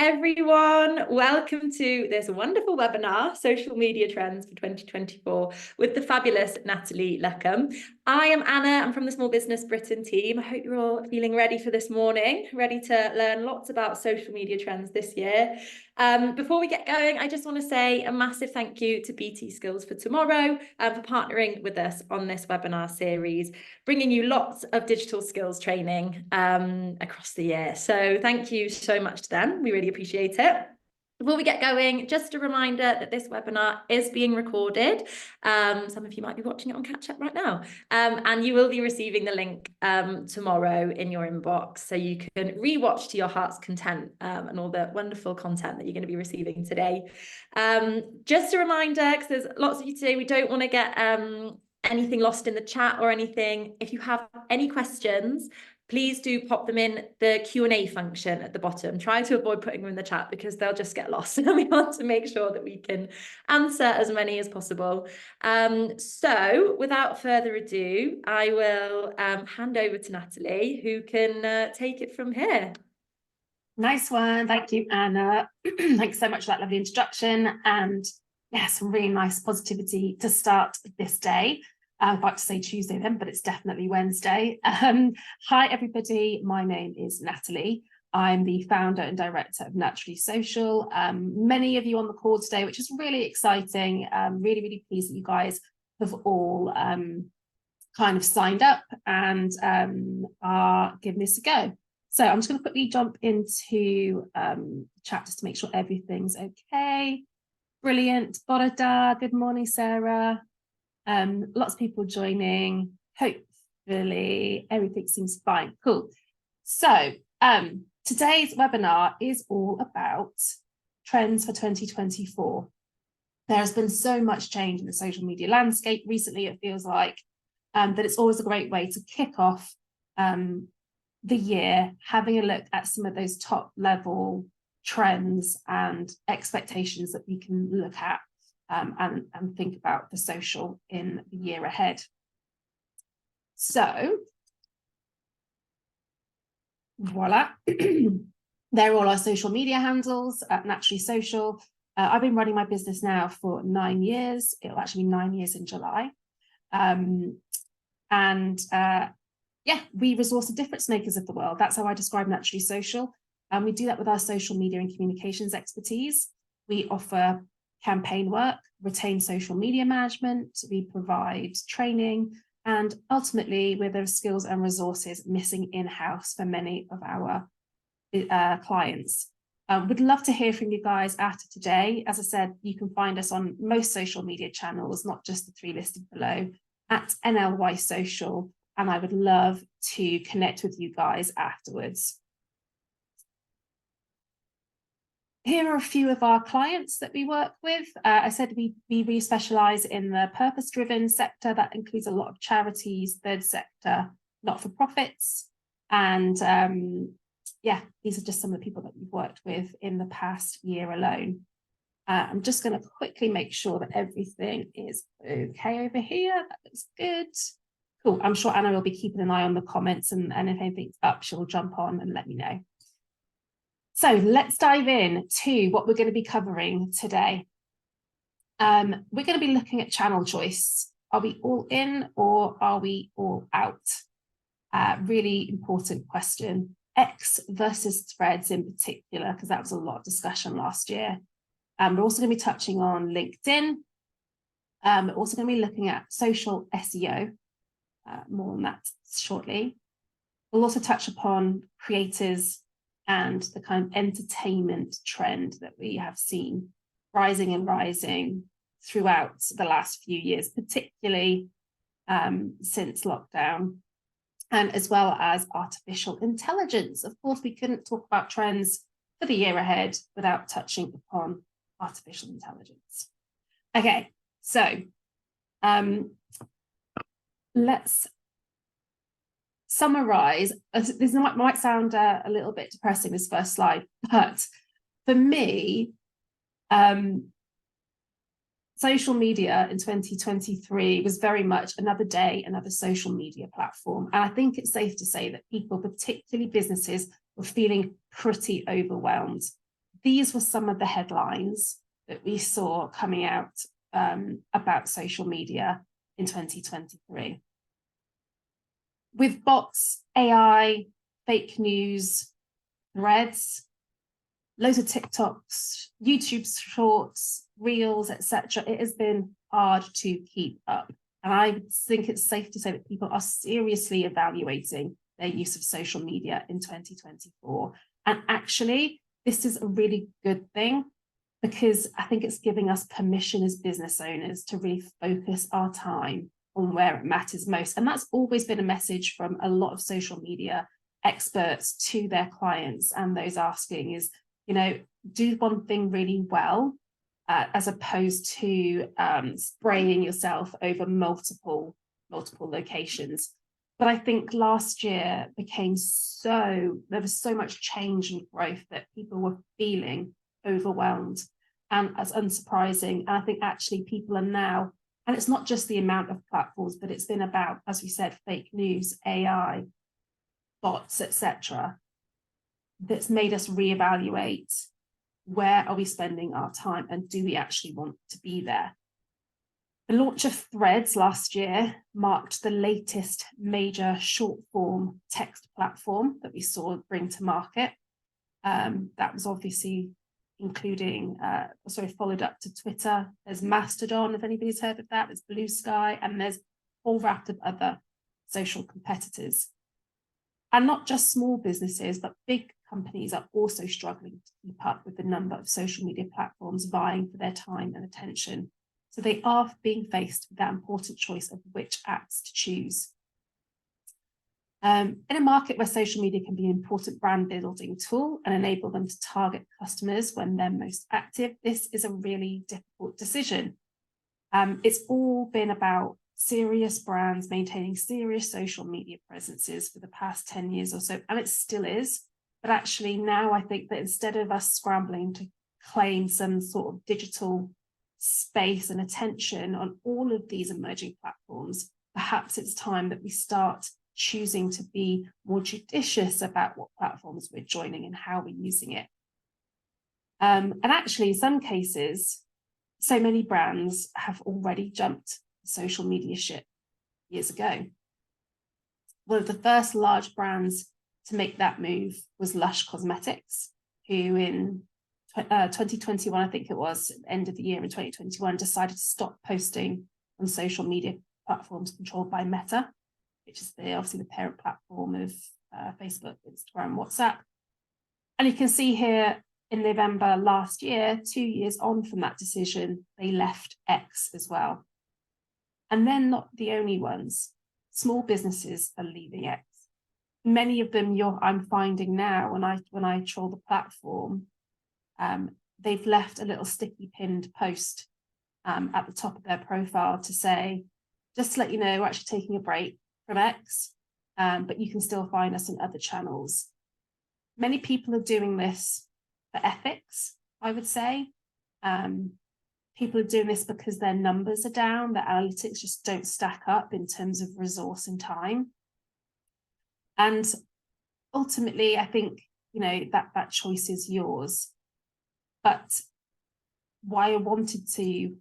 everyone. Welcome to this wonderful webinar, Social Media Trends for 2024, with the fabulous Natalie Luckham. I am Anna. I'm from the Small Business Britain team. I hope you're all feeling ready for this morning, ready to learn lots about social media trends this year. Before we get going, I just want to say a massive thank you to BT Skills for Tomorrow for partnering with us on this webinar series, bringing you lots of digital skills training across the year. So thank you so much to them. We really appreciate it. Before we get going, just a reminder that this webinar is being recorded. Some of you might be watching it on catch up right now. And you will be receiving the link tomorrow in your inbox, so you can rewatch to your heart's content and all the wonderful content that you're going to be receiving today. Just a reminder, because there's lots of you today, we don't want to get anything lost in the chat or anything. If you have any questions, please do pop them in the Q&A function at the bottom. Try to avoid putting them in the chat because they'll just get lost. And we want to make sure that we can answer as many as possible. So without further ado, I will hand over to Natalie, who can take it from here. Nice one. Thank you, Anna. Thanks so much for that lovely introduction. And yeah, some really nice positivity to start this day. I was about to say Tuesday then, but it's definitely Wednesday. Hi, everybody. My name is Natalie. I'm the founder and director of Natalie Social. Many of you on the call today, which is really exciting. Really, really pleased that you guys have all kind of signed up and are giving this a go. So I'm just going to quickly jump into chat just to make sure everything's okay. Brilliant. Borada, good morning, Sarah. Lots of people joining. Hopefully everything seems fine. Cool. So today's webinar is all about trends for 2024. There has been so much change in the social media landscape recently. It feels like that it's always a great way to kick off the year, having a look at some of those top level trends and expectations that we can look at and think about for social in the year ahead. So, voila. They're all our social media handles at Naturally Social. I've been running my business now for 9 years. It'll actually be 9 years in July. Yeah, we resource the difference makers of the world. That's how I describe Naturally Social. And we do that with our social media and communications expertise. We offer campaign work, retain social media management, we provide training, and ultimately we're the skills and resources missing in-house for many of our clients. Would love to hear from you guys after today. As I said, you can find us on most social media channels, not just the 3 listed below, at NLY Social, and I would love to connect with you guys afterwards. Here are a few of our clients that we work with. I said we really specialise in the purpose-driven sector. That includes a lot of charities, third sector, not-for-profits. And yeah, these are just some of the people that we've worked with in the past year alone. I'm just going to quickly make sure that everything is okay over here. That looks good. Cool. I'm sure Anna will be keeping an eye on the comments, and if anything's up, she'll jump on and let me know. So let's dive in to what we're going to be covering today. We're going to be looking at channel choice. Are we all in or are we all out? Really important question. X versus threads in particular, because that was a lot of discussion last year. We're also going to be touching on LinkedIn. We're also going to be looking at social SEO. More on that shortly. We'll also touch upon creators and the kind of entertainment trend that we have seen rising and rising throughout the last few years, particularly since lockdown, and as well as artificial intelligence. Of course, we couldn't talk about trends for the year ahead without touching upon artificial intelligence. Okay, so let's summarize. This might sound a little bit depressing, this first slide, but for me, social media in 2023 was very much another day, another social media platform. And I think it's safe to say that people, particularly businesses, were feeling pretty overwhelmed these were some of the headlines that we saw coming out about social media in 2023. With bots, AI, fake news, threads, loads of TikToks, YouTube shorts, reels, etc. It has been hard to keep up. And I think it's safe to say that people are seriously evaluating their use of social media in 2024. And actually, this is a really good thing, because I think it's giving us permission as business owners to really focus our time on where it matters most. And that's always been a message from a lot of social media experts to their clients and those asking is, you know, do one thing really well, as opposed to spraying yourself over multiple locations. But I think last year there was so much change and growth that people were feeling overwhelmed, and as unsurprising. And I think actually people are now, and it's not just the amount of platforms, but it's been about, as we said, fake news, AI, bots, etc., that's made us reevaluate, where are we spending our time and do we actually want to be there? The launch of Threads last year marked the latest major short form text platform that we saw bring to market. That was obviously including, followed up to Twitter. There's Mastodon, if anybody's heard of that. There's Blue Sky, and there's a whole raft of other social competitors. And not just small businesses, but big companies are also struggling to keep up with the number of social media platforms vying for their time and attention. So they are being faced with that important choice of which apps to choose. In a market where social media can be an important brand building tool and enable them to target customers when they're most active, this is a really difficult decision. It's all been about serious brands maintaining serious social media presences for the past 10 years or so, and it still is. But actually now I think that instead of us scrambling to claim some sort of digital space and attention on all of these emerging platforms, perhaps it's time that we start choosing to be more judicious about what platforms we're joining and how we're using it. And actually, in some cases, so many brands have already jumped the social media ship years ago. One of the first large brands to make that move was Lush Cosmetics, who in 2021, I think it was, end of the year in 2021, decided to stop posting on social media platforms controlled by Meta, which is obviously the parent platform of Facebook, Instagram, WhatsApp. And you can see here in November last year, 2 years on from that decision, they left X as well. And they're not the only ones. Small businesses are leaving X. Many of them I'm finding now when I troll the platform, they've left a little sticky pinned post at the top of their profile to say, just to let you know, we're actually taking a break from X, but you can still find us in other channels. Many people are doing this for ethics, I would say. People are doing this because their numbers are down, their analytics just don't stack up in terms of resource and time. And ultimately, I think, you know, that choice is yours. But why I wanted to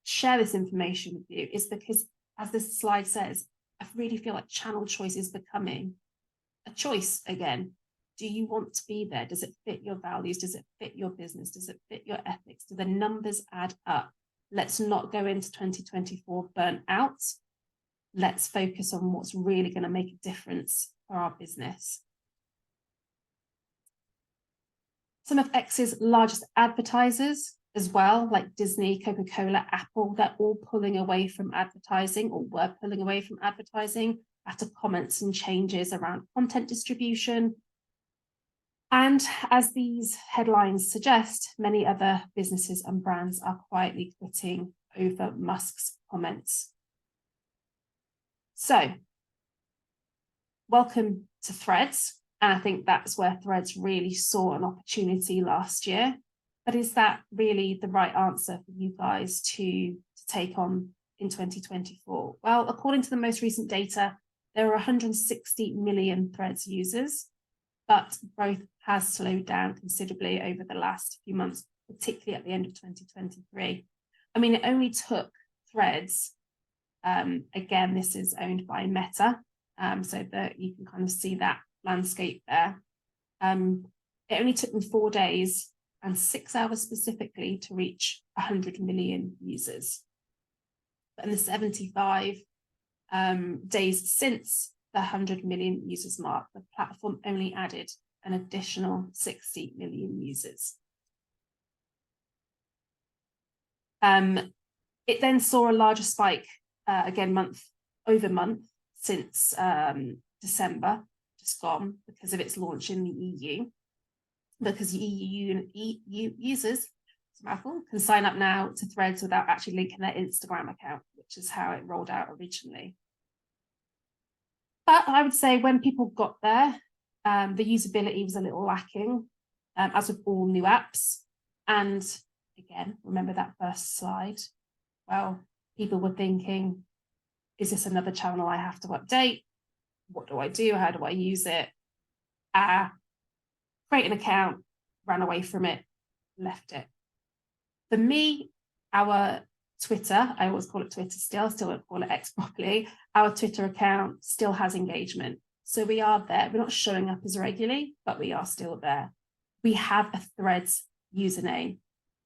share this information with you is because, as this slide says, I really feel like channel choice is becoming a choice again. Do you want to be there? Does it fit your values? Does it fit your business? Does it fit your ethics? Do the numbers add up? Let's not go into 2024 burnt out. Let's focus on what's really going to make a difference for our business. Some of X's largest advertisers as well, like Disney, Coca-Cola, Apple, they're all pulling away from advertising, or were pulling away from advertising after comments and changes around content distribution. And as these headlines suggest, many other businesses and brands are quietly quitting over Musk's comments. So, welcome to Threads. And I think that's where Threads really saw an opportunity last year. But is that really the right answer for you guys to take on in 2024? Well, according to the most recent data, there are 160 million Threads users, but growth has slowed down considerably over the last few months, particularly at the end of 2023. I mean, it only took Threads, again, this is owned by Meta, so that you can kind of see that landscape there. It only took them 4 days and 6 hours specifically to reach 100 million users. And the 75 days since the 100 million users mark, the platform only added an additional 60 million users. It then saw a larger spike, again, month over month since December, just gone, because of its launch in the EU. Because EU users can sign up now to Threads without actually linking their Instagram account, which is how it rolled out originally. But I would say when people got there, the usability was a little lacking, as with all new apps. And again, remember that first slide? Well, people were thinking, is this another channel I have to update? What do I do? How do I use it? Create an account, ran away from it, left it. For me, our Twitter, I always call it Twitter still don't call it X properly. Our Twitter account still has engagement. So we are there. We're not showing up as regularly, but we are still there. We have a Threads username.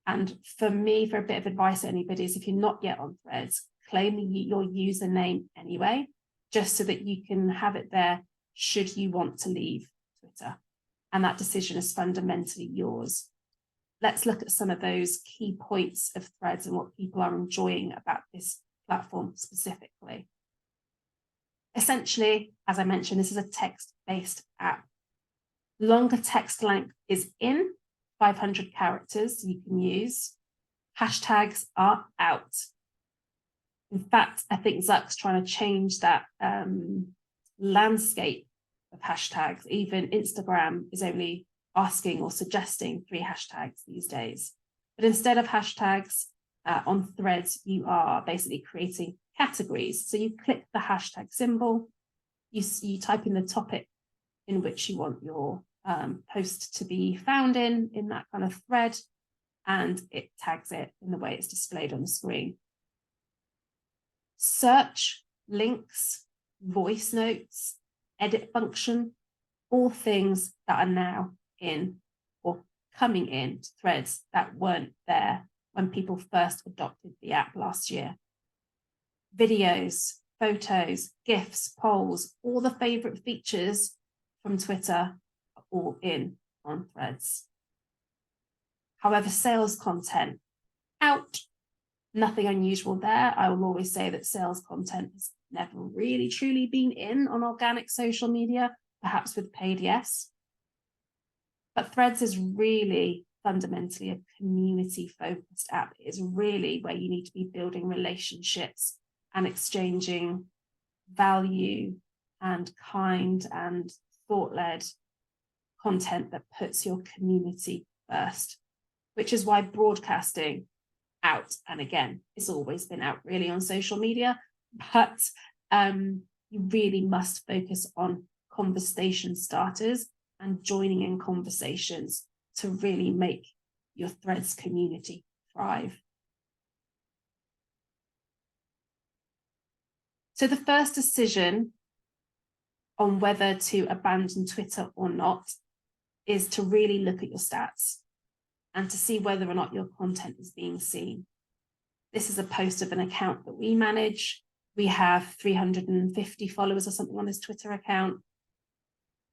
And for me, for a bit of advice to anybody is if you're not yet on Threads, claim your username anyway, just so that you can have it there should you want to leave Twitter. And that decision is fundamentally yours. Let's look at some of those key points of Threads and what people are enjoying about this platform specifically. Essentially, as I mentioned, this is a text-based app. Longer text length is in, 500 characters you can use. Hashtags are out. In fact, I think Zuck's trying to change that landscape of hashtags. Even Instagram is only asking or suggesting 3 hashtags these days. But instead of hashtags on Threads, you are basically creating categories. So you click the hashtag symbol, you type in the topic in which you want your post to be found in that kind of thread, and it tags it in the way it's displayed on the screen. Search, links, voice notes, edit function, all things that are now in or coming in to Threads that weren't there when people first adopted the app last year. Videos, photos, GIFs, polls, all the favorite features from Twitter are all in on Threads. However, sales content out. Nothing unusual there. I will always say that sales content has never really truly been in on organic social media, perhaps with paid, yes. But Threads is really fundamentally a community-focused app. It is really where you need to be building relationships and exchanging value and kind and thought-led content that puts your community first, which is why broadcasting out, and again, it's always been out really on social media, but you really must focus on conversation starters and joining in conversations to really make your Threads community thrive. So the first decision on whether to abandon Twitter or not is to really look at your stats and to see whether or not your content is being seen. This is a post of an account that we manage. We have 350 followers or something on this Twitter account.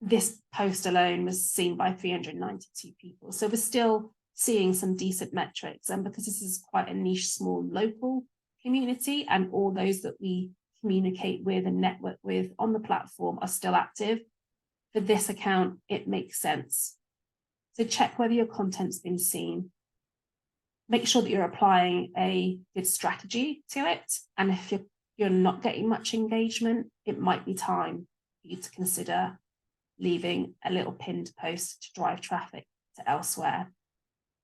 This post alone was seen by 392 people. So we're still seeing some decent metrics. And because this is quite a niche, small, local community, and all those that we communicate with and network with on the platform are still active, for this account, it makes sense. So check whether your content's been seen. Make sure that you're applying a good strategy to it. And if you're not getting much engagement, it might be time for you to consider leaving a little pinned post to drive traffic to elsewhere.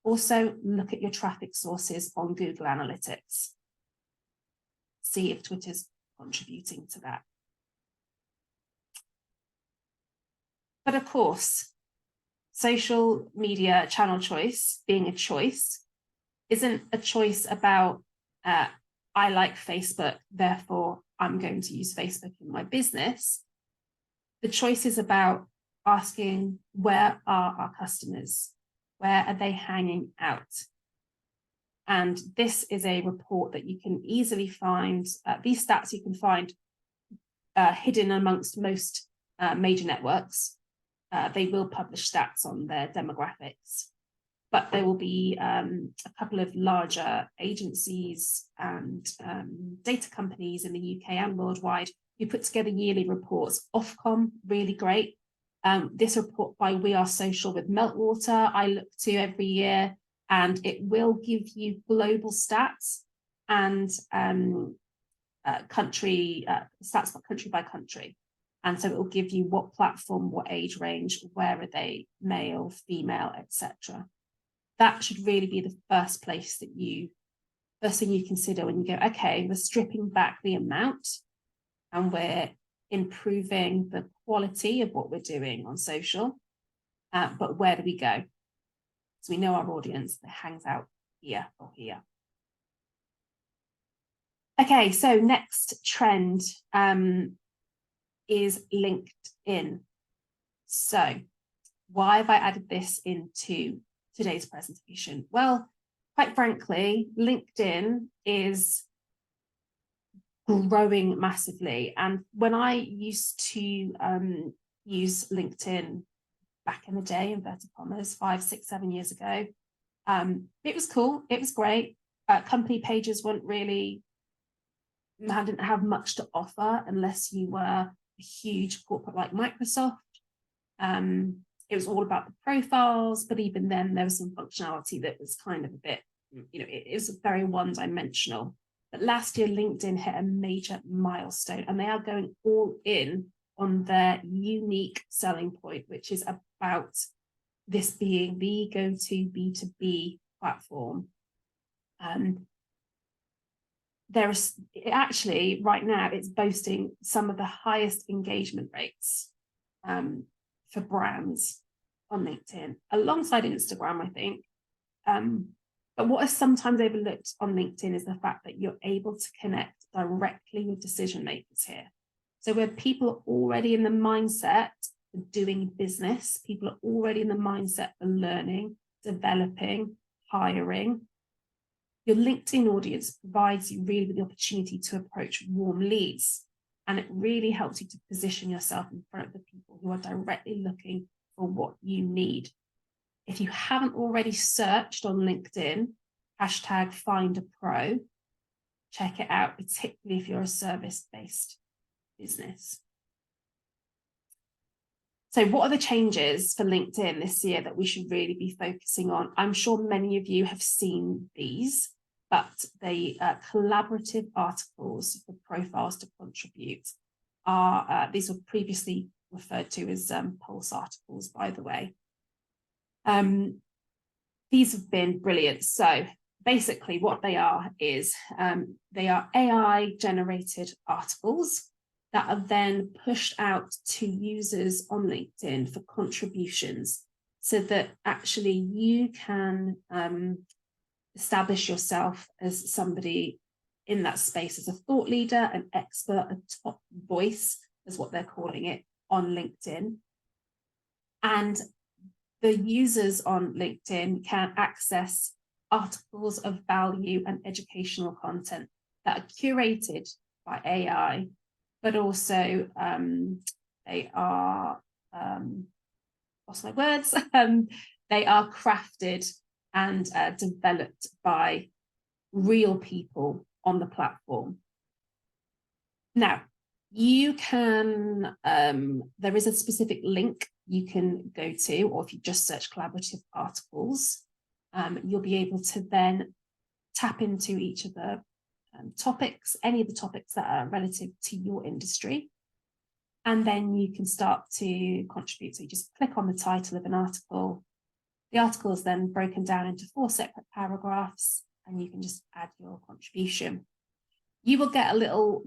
Also, look at your traffic sources on Google Analytics. See if Twitter's contributing to that. But of course, social media channel choice being a choice isn't a choice about I like Facebook, therefore I'm going to use Facebook in my business. The choice is about asking, where are our customers? Where are they hanging out? And this is a report that you can easily find. These stats you can find hidden amongst most major networks. They will publish stats on their demographics, but there will be a couple of larger agencies and data companies in the UK and worldwide who put together yearly reports. Ofcom, really great. This report by We Are Social with Meltwater, I look to every year, and it will give you global stats and stats country by country. And so it will give you what platform, what age range, where are they, male, female, etc. That should really be the first thing you consider when you go, okay, we're stripping back the amount and we're improving the quality of what we're doing on social, but where do we go? So we know our audience that hangs out here or here. Okay, so next trend is LinkedIn. So why have I added this into today's presentation? Well, quite frankly, LinkedIn is growing massively. And when I used to use LinkedIn back in the day, inverted commas, 5, 6, 7 years ago, it was cool. It was great. Company pages didn't have much to offer unless you were a huge corporate like Microsoft. It was all about the profiles, but even then there was some functionality that was kind of a bit, it was very one-dimensional. But last year, LinkedIn hit a major milestone, and they are going all in on their unique selling point, which is about this being the go-to B2B platform. Right now, it's boasting some of the highest engagement rates for brands on LinkedIn, alongside Instagram, I think. But what is sometimes overlooked on LinkedIn is the fact that you're able to connect directly with decision makers here. So where people are already in the mindset for doing business, people are already in the mindset for learning, developing, hiring, your LinkedIn audience provides you really with the opportunity to approach warm leads. And it really helps you to position yourself in front of the people who are directly looking for what you need. If you haven't already searched on LinkedIn, #FindAPro, check it out, particularly if you're a service-based business. So what are the changes for LinkedIn this year that we should really be focusing on? I'm sure many of you have seen these, but the collaborative articles for profiles to contribute are, these were previously referred to as pulse articles, by the way. These have been brilliant. So basically what they are is they are AI generated articles that are then pushed out to users on LinkedIn for contributions, so that actually you can establish yourself as somebody in that space, as a thought leader, an expert, a top voice, is what they're calling it on LinkedIn. And the users on LinkedIn can access articles of value and educational content that are curated by AI, but also they are, lost my words, they are crafted and developed by real people on the platform. Now, you can, there is a specific link you can go to, or if you just search collaborative articles, you'll be able to then tap into each of the topics, any of the topics that are relative to your industry. And then you can start to contribute. So you just click on the title of an article. The article is then broken down into 4 separate paragraphs, and you can just add your contribution. You will get a little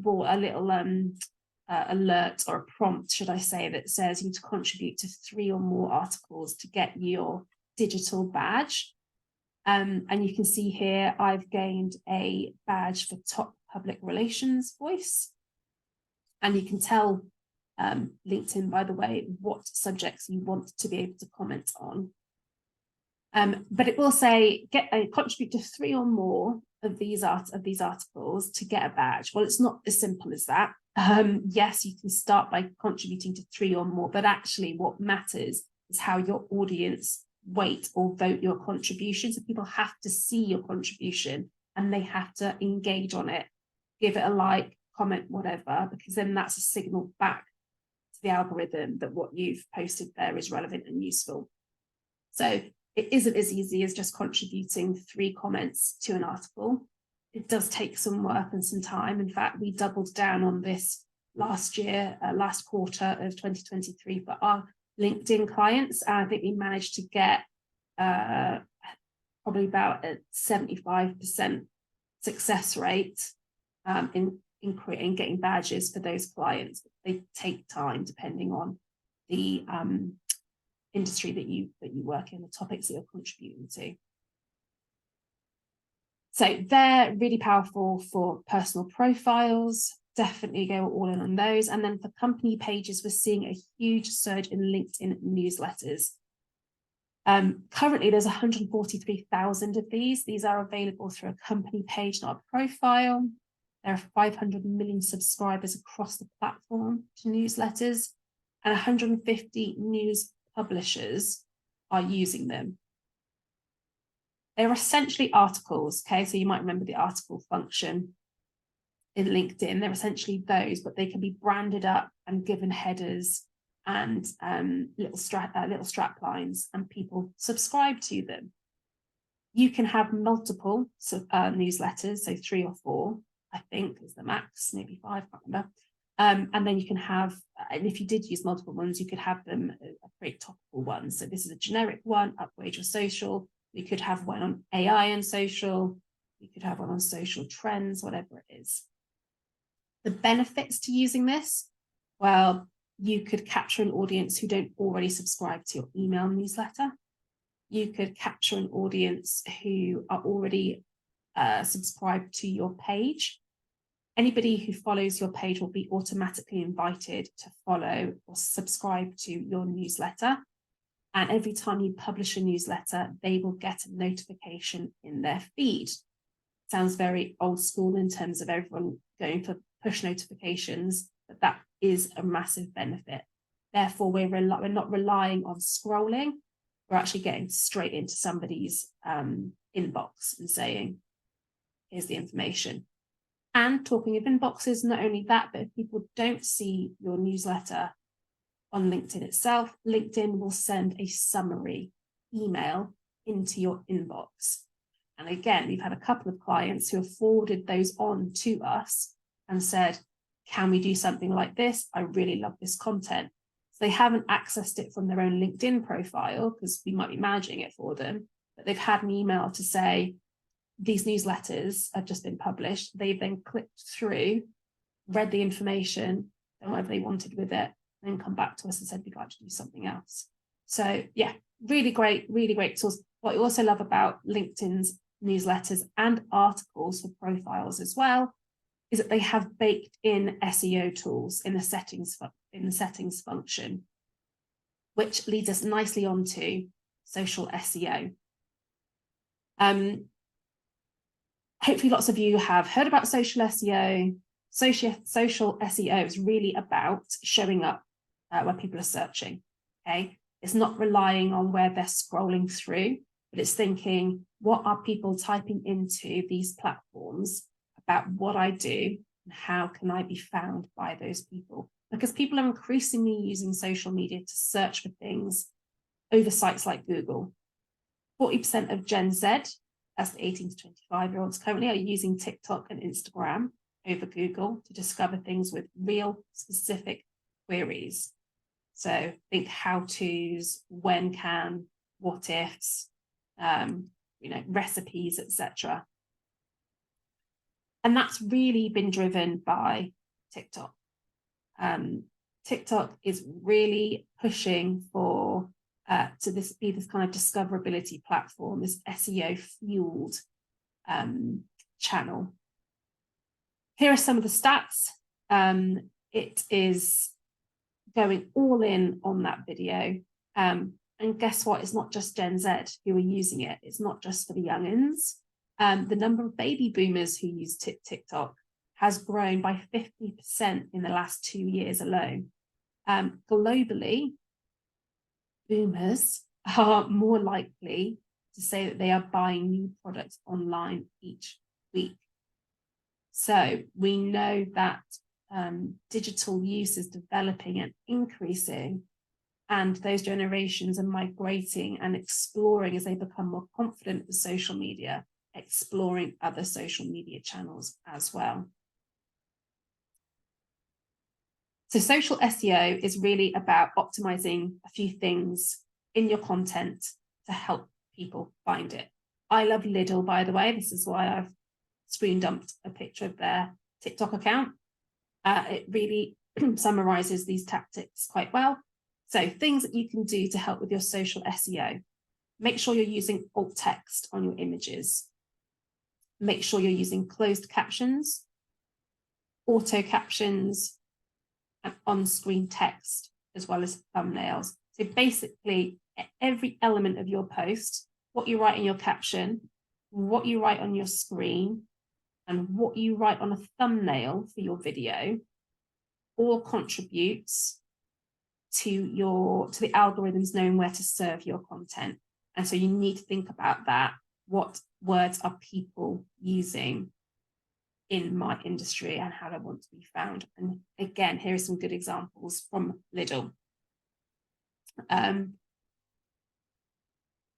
alert or a prompt, should I say, that says you need to contribute to 3 or more articles to get your digital badge. And you can see here, I've gained a badge for top public relations voice. And you can tell LinkedIn, by the way, what subjects you want to be able to comment on. But it will say, contribute to 3 or more of these articles to get a badge. Well, it's not as simple as that. Yes, you can start by contributing to 3 or more, but actually what matters is how your audience weight or vote your contribution. So people have to see your contribution and they have to engage on it, give it a like, comment, whatever, because then that's a signal back to the algorithm that what you've posted there is relevant and useful. So it isn't as easy as just contributing 3 comments to an article. It does take some work and some time. In fact, we doubled down on this last year, last quarter of 2023 for our LinkedIn clients. And I think we managed to get probably about a 75% success rate in getting badges for those clients. They take time depending on the industry that you work in, the topics that you're contributing to. So they're really powerful for personal profiles. Definitely go all in on those. And then for company pages, we're seeing a huge surge in LinkedIn newsletters. Currently, there's 143,000 of these. These are available through a company page, not a profile. There are 500 million subscribers across the platform to newsletters, and 150 news publishers are using them. They're essentially articles, okay? So you might remember the article function in LinkedIn. They're essentially those, but they can be branded up and given headers and little strap lines, and people subscribe to them. You can have multiple newsletters, so 3 or 4, I think is the max, maybe 5, I can't remember. And then you can have, and if you did use multiple ones, you could have them create topical ones. So this is a generic one, upgrade your social. You could have one on AI and social. You could have one on social trends, whatever it is. The benefits to using this, well, you could capture an audience who don't already subscribe to your email newsletter. You could capture an audience who are already subscribed to your page. Anybody who follows your page will be automatically invited to follow or subscribe to your newsletter. And every time you publish a newsletter, they will get a notification in their feed. Sounds very old school in terms of everyone going for push notifications, but that is a massive benefit. Therefore, we're not relying on scrolling. We're actually getting straight into somebody's inbox and saying, here's the information. And talking of inboxes, not only that, but if people don't see your newsletter on LinkedIn itself, LinkedIn will send a summary email into your inbox. And again, we've had a couple of clients who have forwarded those on to us and said, can we do something like this? I really love this content. So they haven't accessed it from their own LinkedIn profile because we might be managing it for them, but they've had an email to say, these newsletters have just been published. They've then clicked through, read the information, done whatever they wanted with it, and then come back to us and said, we'd like to do something else. So yeah, really great source. What I also love about LinkedIn's newsletters and articles for profiles as well is that they have baked in SEO tools in the settings function, which leads us nicely onto social SEO. Hopefully lots of you have heard about social SEO. Social SEO is really about showing up where people are searching, okay? It's not relying on where they're scrolling through, but it's thinking, what are people typing into these platforms about what I do and how can I be found by those people? Because people are increasingly using social media to search for things over sites like Google. 40% of Gen Z, that's the 18 to 25-year-olds currently, are using TikTok and Instagram over Google to discover things with real specific queries. So think how-tos, when can, what ifs, recipes, etc. And that's really been driven by TikTok. TikTok is really pushing for to be this kind of discoverability platform, this SEO fueled channel. Here are some of the stats. It is going all in on that video. And guess what? It's not just Gen Z who are using it. It's not just for the youngins. The number of baby boomers who use TikTok has grown by 50% in the last 2 years alone. Globally, boomers are more likely to say that they are buying new products online each week. So we know that digital use is developing and increasing, and those generations are migrating and exploring as they become more confident with social media, exploring other social media channels as well. So social SEO is really about optimizing a few things in your content to help people find it. I love Lidl, by the way. This is why I've screen dumped a picture of their TikTok account. It really summarizes these tactics quite well. So things that you can do to help with your social SEO. Make sure you're using alt text on your images. Make sure you're using closed captions, auto captions, and on-screen text, as well as thumbnails. So basically, every element of your post, what you write in your caption, what you write on your screen, and what you write on a thumbnail for your video, all contributes to the algorithms knowing where to serve your content. And so you need to think about that. What words are people using in my industry and how do I want to be found? And again, here are some good examples from Lidl.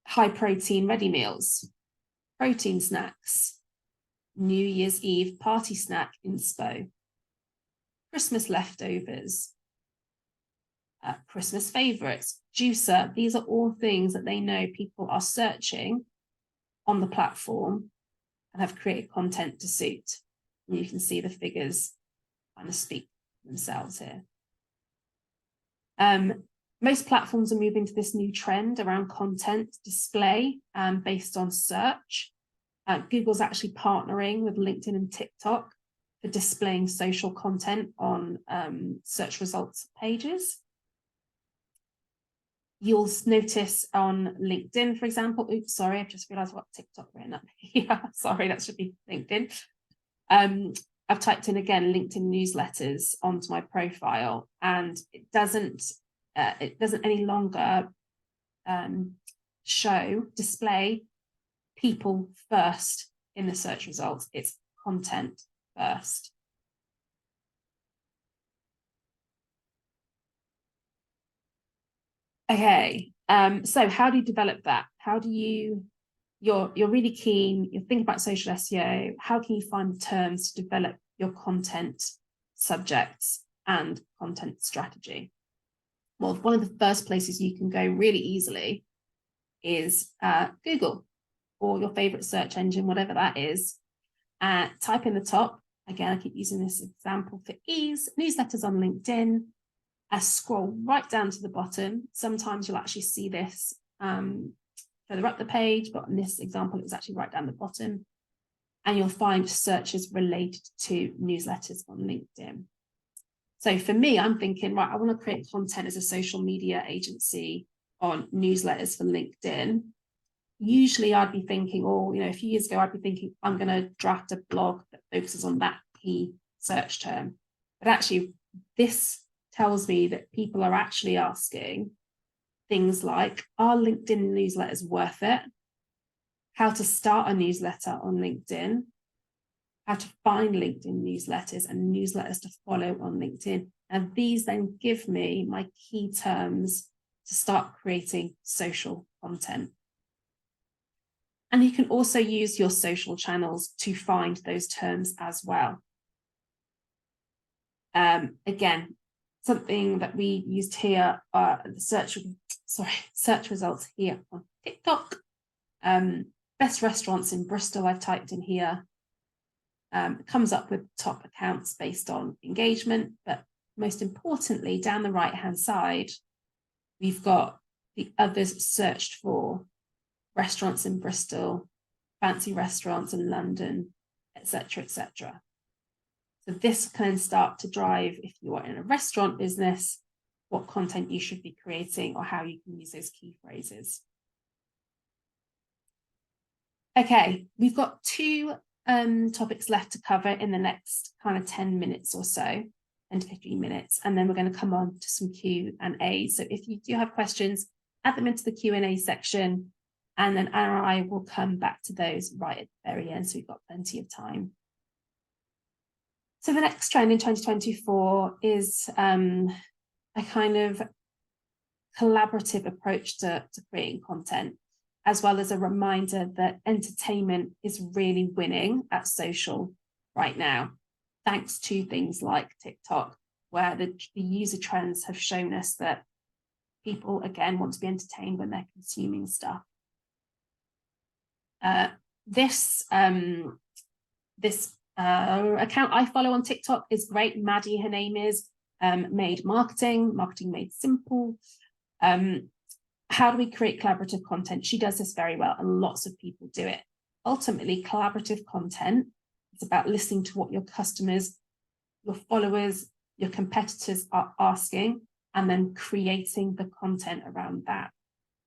High protein ready meals, protein snacks, New Year's Eve party snack inspo, Christmas leftovers, Christmas favorites, juicer. These are all things that they know people are searching on the platform and have created content to suit. And you can see the figures kind of speak themselves here. Most platforms are moving to this new trend around content display based on search. Google's actually partnering with LinkedIn and TikTok for displaying social content on search results pages. You'll notice on LinkedIn, for example, oops, sorry, I've just realized what TikTok written up here. Sorry, that should be LinkedIn. I've typed in again LinkedIn newsletters onto my profile, and it doesn't any longer display people first in the search results. It's content first. Okay, so how do you develop that? How do you're really keen, you think about social SEO, how can you find the terms to develop your content subjects and content strategy? Well, one of the first places you can go really easily is Google or your favorite search engine, whatever that is. Type in the top, again, I keep using this example for ease, newsletters on LinkedIn. Scroll right down to the bottom. Sometimes you'll actually see this further up the page, but in this example, it was actually right down the bottom. And you'll find searches related to newsletters on LinkedIn. So for me, I'm thinking, right, I want to create content as a social media agency on newsletters for LinkedIn. Usually I'd be thinking, a few years ago, I'd be thinking, I'm going to draft a blog that focuses on that key search term. But actually, this tells me that people are actually asking things like, are LinkedIn newsletters worth it? How to start a newsletter on LinkedIn? How to find LinkedIn newsletters and newsletters to follow on LinkedIn. And these then give me my key terms to start creating social content. And you can also use your social channels to find those terms as well. Again, something that we used here are the search results here on TikTok. Best restaurants in Bristol, I've typed in here. It comes up with top accounts based on engagement, but most importantly, down the right-hand side, we've got the others searched for: restaurants in Bristol, fancy restaurants in London, etc., etc. So this can start to drive, if you are in a restaurant business, what content you should be creating or how you can use those key phrases. Okay, we've got two topics left to cover in the next kind of 10 minutes or so, 10 to 15 minutes, and then we're going to come on to some Q&A. So if you do have questions, add them into the Q&A section, and then Anna and I will come back to those right at the very end, so we've got plenty of time. So the next trend in 2024 is a kind of collaborative approach to creating content, as well as a reminder that entertainment is really winning at social right now, thanks to things like TikTok, where the user trends have shown us that people, again, want to be entertained when they're consuming stuff. This account I follow on TikTok is great. Maddie, her name is, Made Marketing Made Simple. How do we create collaborative content? She does this very well, and lots of people do it. Ultimately, collaborative content is about listening to what your customers, your followers, your competitors are asking, and then creating the content around that.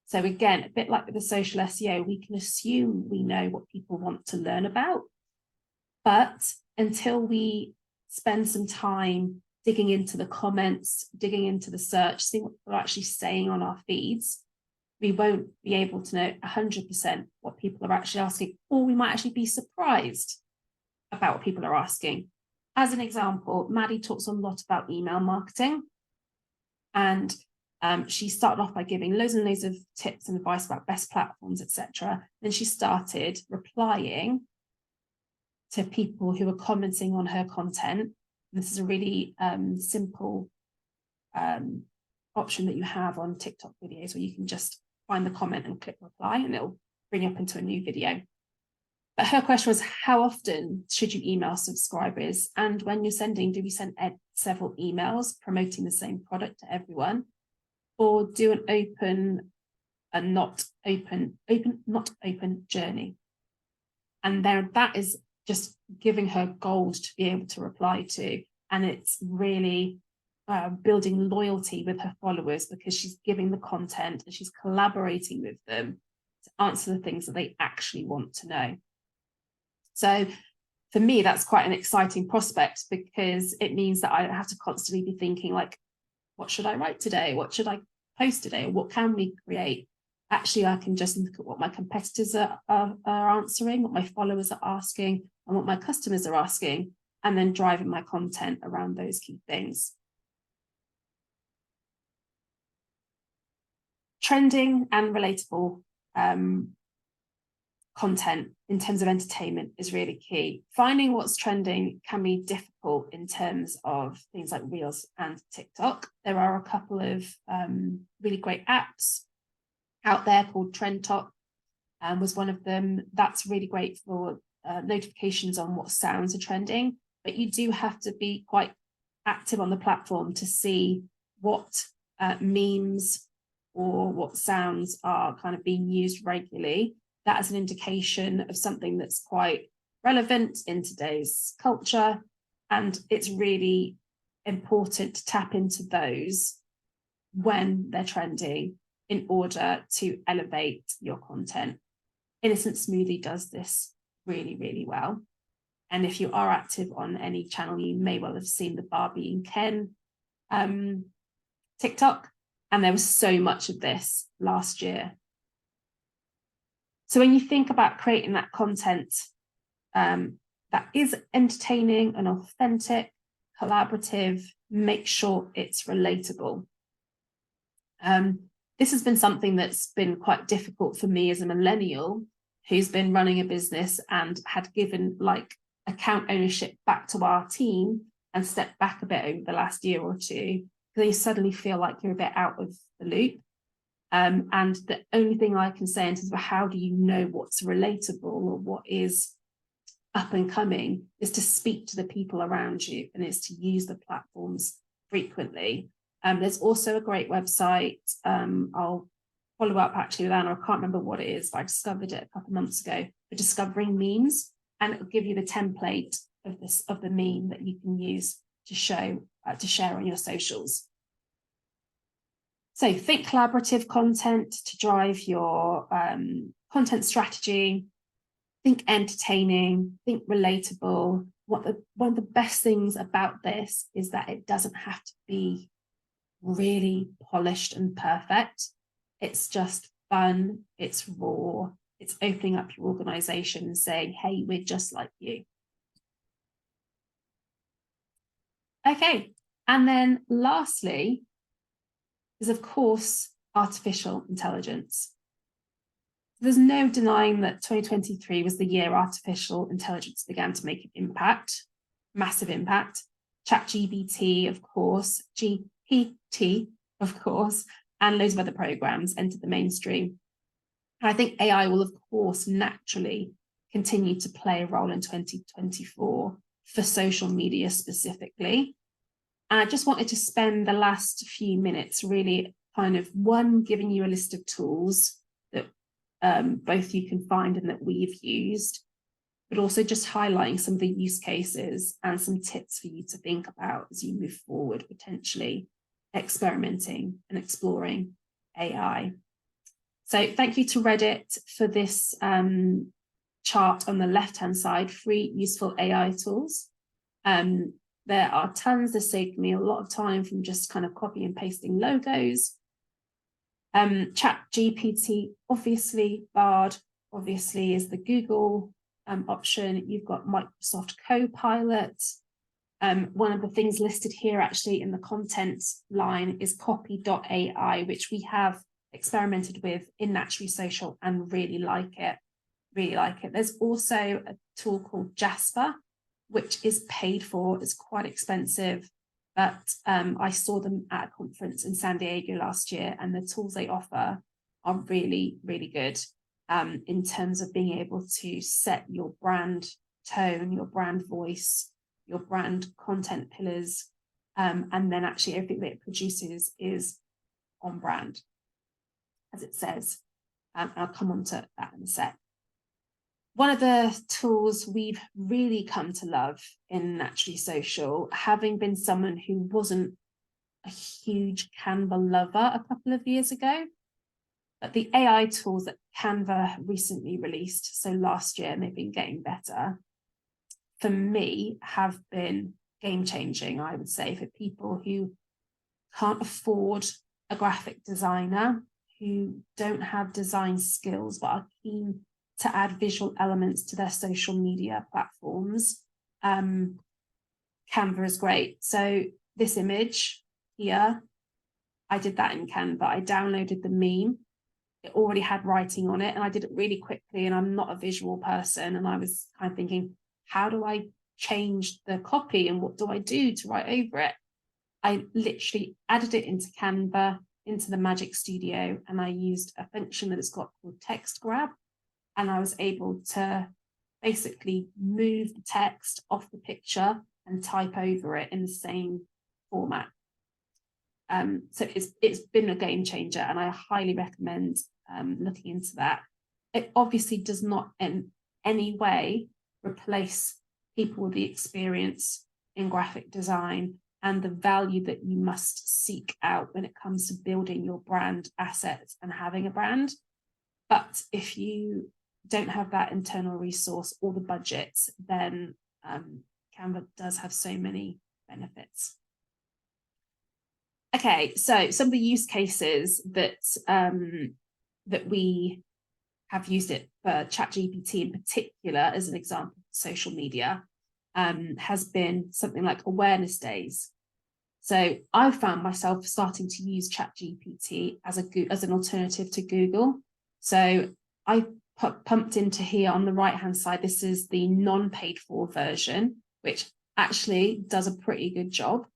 So again, a bit like with the social SEO, we can assume we know what people want to learn about, but until we spend some time digging into the comments, digging into the search, seeing what people are actually saying on our feeds, we won't be able to know 100% what people are actually asking, or we might actually be surprised about what people are asking. As an example, Maddie talks a lot about email marketing, and she started off by giving loads and loads of tips and advice about best platforms, etc. Then she started replying to people who were commenting on her content. This is a really simple option that you have on TikTok videos, where you can just find the comment and click reply, and it'll bring you up into a new video. But her question was, how often should you email subscribers? And when you're sending, do we send several emails promoting the same product to everyone? Or do an open and not open journey? And there, that is just giving her gold to be able to reply to. And it's really building loyalty with her followers, because she's giving the content and she's collaborating with them to answer the things that they actually want to know. So for me, that's quite an exciting prospect, because it means that I don't have to constantly be thinking like, what should I write today? What should I post today? Or what can we create? Actually, I can just look at what my competitors are answering, what my followers are asking, and what my customers are asking, and then driving my content around those key things. Trending and relatable content in terms of entertainment is really key. Finding what's trending can be difficult in terms of things like Reels and TikTok. There are a couple of really great apps out there called Trend Top, was one of them. That's really great for notifications on what sounds are trending, but you do have to be quite active on the platform to see what memes or what sounds are kind of being used regularly. That is an indication of something that's quite relevant in today's culture, and it's really important to tap into those when they're trending in order to elevate your content. Innocent Smoothie does this really, really well. And if you are active on any channel, you may well have seen the Barbie and Ken TikTok, and there was so much of this last year. So when you think about creating that content that is entertaining and authentic, collaborative, make sure it's relatable. This has been something that's been quite difficult for me as a millennial who's been running a business and had given like account ownership back to our team and stepped back a bit over the last year or two, because you suddenly feel like you're a bit out of the loop. And the only thing I can say in terms of how do you know what's relatable or what is up and coming is to speak to the people around you, and is to use the platforms frequently. There's also a great website. I'll follow up actually with Anna. I can't remember what it is, but I discovered it a couple of months ago for discovering memes, and it'll give you the template of the meme that you can use to share on your socials. So think collaborative content to drive your content strategy. Think entertaining, think relatable. One of the best things about this is that it doesn't have to be really polished and perfect. It's just fun, it's raw, it's opening up your organization and saying, hey, we're just like you. Okay, and then lastly is, of course, artificial intelligence. There's no denying that 2023 was the year artificial intelligence began to make an impact, massive impact. ChatGPT, of course, GPT, of course, and loads of other programs entered the mainstream. And I think AI will, of course, naturally continue to play a role in 2024 for social media specifically. And I just wanted to spend the last few minutes really kind of, one, giving you a list of tools that both you can find and that we've used, but also just highlighting some of the use cases and some tips for you to think about as you move forward, potentially experimenting and exploring AI. So thank you to Reddit for this chart on the left-hand side, free useful AI tools. There are tons that saved me a lot of time from just kind of copy and pasting logos. ChatGPT, obviously, Bard, obviously, is the Google option. You've got Microsoft Copilot. One of the things listed here actually in the content line is copy.ai, which we have experimented with in Naturally Social and really like it. There's also a tool called Jasper, which is paid for. It's quite expensive, but I saw them at a conference in San Diego last year, and the tools they offer are really, really good in terms of being able to set your brand tone, your brand voice, your brand content pillars, and then actually everything that it produces is on brand, as it says. I'll come on to that in a sec. One of the tools we've really come to love in Naturally Social, having been someone who wasn't a huge Canva lover a couple of years ago, but the AI tools that Canva recently released, so last year, and they've been getting better, for me have been game-changing, I would say, for people who can't afford a graphic designer, who don't have design skills, but are keen to add visual elements to their social media platforms. Canva is great. So this image here, I did that in Canva. I downloaded the meme. It already had writing on it, and I did it really quickly, and I'm not a visual person, and I was kind of thinking, how do I change the copy and what do I do to write over it? I literally added it into Canva, into the Magic Studio, and I used a function that it's got called text grab, and I was able to basically move the text off the picture and type over it in the same format. So it's been a game changer, and I highly recommend looking into that. It obviously does not in any way replace people with the experience in graphic design and the value that you must seek out when it comes to building your brand assets and having a brand. But if you don't have that internal resource or the budgets, then Canva does have so many benefits. Okay, so some of the use cases that that we have used it for, ChatGPT in particular, as an example, social media, has been something like awareness days. So I found myself starting to use ChatGPT as an alternative to Google. So I pumped into here on the right-hand side, this is the non-paid for version, which actually does a pretty good job.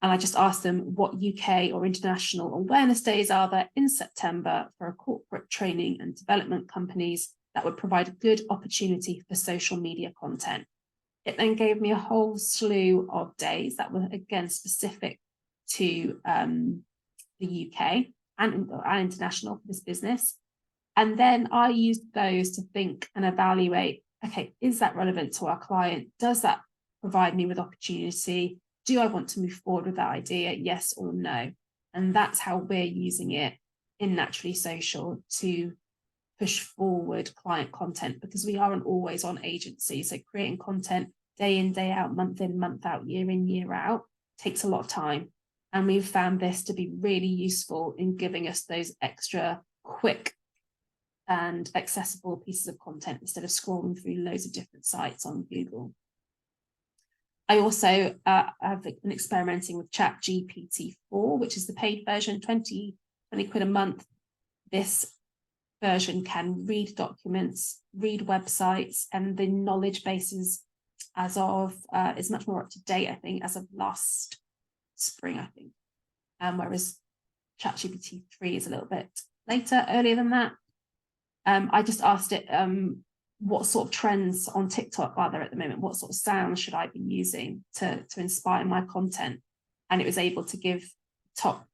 And I just asked them what UK or international awareness days are there in September for corporate training and development companies that would provide a good opportunity for social media content. It then gave me a whole slew of days that were, again, specific to the UK and international for this business. And then I used those to think and evaluate, okay, is that relevant to our client? Does that provide me with opportunity? Do I want to move forward with that idea? Yes or no? And that's how we're using it in Naturally Social to push forward client content, because we are an always on agency. So creating content day in, day out, month in, month out, year in, year out takes a lot of time. And we've found this to be really useful in giving us those extra quick and accessible pieces of content instead of scrolling through loads of different sites on Google. I also have been experimenting with ChatGPT-4, which is the paid version, 20 quid a month. This version can read documents, read websites, and the knowledge bases as of is much more up to date, I think, as of last spring, I think. Whereas ChatGPT-3 is a little bit earlier than that. I just asked it what sort of trends on TikTok are there at the moment? What sort of sounds should I be using to inspire my content? And it was able to give top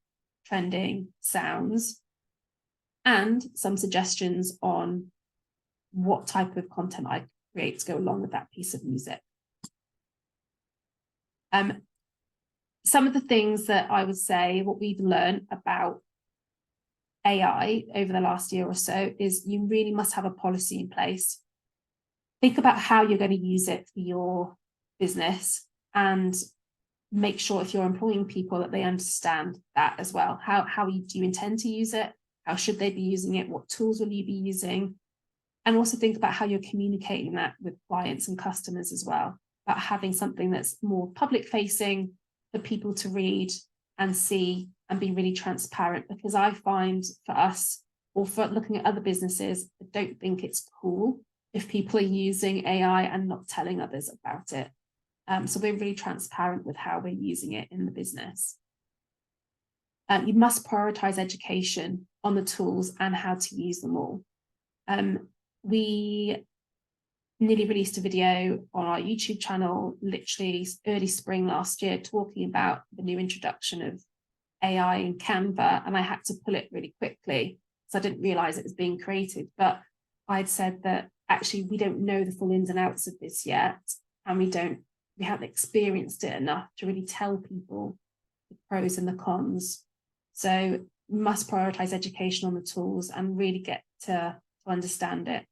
trending sounds and some suggestions on what type of content I create to go along with that piece of music. Some of the things that I would say, what we've learned about AI over the last year or so is you really must have a policy in place. Think about how you're going to use it for your business and make sure if you're employing people that they understand that as well. How do you intend to use it? How should they be using it? What tools will you be using? And also think about how you're communicating that with clients and customers as well, about having something that's more public facing for people to read and see and be really transparent. Because I find for us, or for looking at other businesses, I don't think it's cool if people are using AI and not telling others about it. So we're really transparent with how we're using it in the business. You must prioritize education on the tools and how to use them all. We nearly released a video on our YouTube channel, literally early spring last year, talking about the new introduction of AI in Canva, and I had to pull it really quickly because I didn't realize it was being created. But I'd said that actually we don't know the full ins and outs of this yet, and we haven't experienced it enough to really tell people the pros and the cons. So we must prioritize education on the tools and really get to understand it.